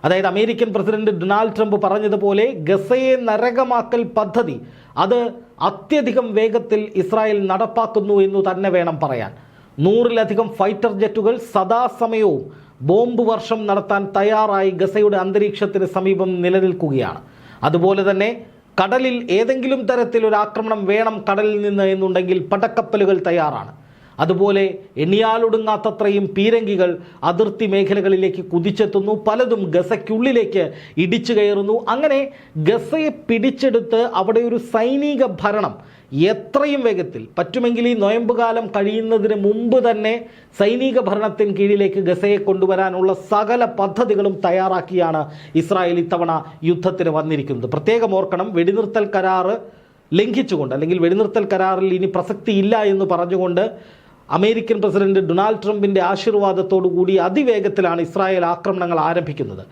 അതായത് American president Donald Trump പറഞ്ഞതുപോലെ ഗസയെ നരകമാക്കൽ പദ്ധതി അത് അത്യധികം വേഗത്തിൽ ഇസ്രായേൽ നടപ്പാക്കുന്നു എന്ന് തന്നെ വേണം പറയാൻ. 100-ലധികം ഫൈറ്റർ ജെറ്റുകൾ സദാസമയവും ബോംബ് വർഷം നടത്താൻ തയ്യാറായി ഗസയുടെ അന്തരീക്ഷത്തിന് സമീപം നിലനിൽക്കുകയാണ്. അതുപോലെ തന്നെ കടലിൽ ഏതെങ്കിലും തരത്തിലൊരു ആക്രമണം വേണം കടലിൽ നിന്ന് എന്നുണ്ടെങ്കിൽ പടക്കപ്പലുകൾ തയ്യാറാണ്. അതുപോലെ എണ്ണിയാലൊടുങ്ങാത്തത്രയും പീരങ്കികൾ അതിർത്തി മേഖലകളിലേക്ക് കുതിച്ചെത്തുന്നു. പലതും ഗസയ്ക്കുള്ളിലേക്ക് ഇടിച്ചു കയറുന്നു. അങ്ങനെ ഗസയെ പിടിച്ചെടുത്ത് അവിടെ ഒരു സൈനിക ഭരണം എത്രയും വേഗത്തിൽ പറ്റുമെങ്കിൽ ഈ നൊയമ്പുകാലം കഴിയുന്നതിന് മുമ്പ് തന്നെ സൈനിക ഭരണത്തിന് കീഴിലേക്ക് ഗസയെ കൊണ്ടുവരാനുള്ള സകല പദ്ധതികളും തയ്യാറാക്കിയാണ് ഇസ്രായേൽ ഇത്തവണ യുദ്ധത്തിന് വന്നിരിക്കുന്നത്. പ്രത്യേകം ഓർക്കണം, വെടിനിർത്തൽ കരാറ് ലംഘിച്ചുകൊണ്ട് അല്ലെങ്കിൽ വെടിനിർത്തൽ കരാറിൽ ഇനി പ്രസക്തിയില്ല എന്ന് പറഞ്ഞുകൊണ്ട് അമേരിക്കൻ പ്രസിഡന്റ് ഡൊണാൾഡ് ട്രംപിൻ്റെ ആശീർവാദത്തോടു കൂടി അതിവേഗത്തിലാണ് ഇസ്രായേൽ ആക്രമണങ്ങൾ ആരംഭിക്കുന്നത്.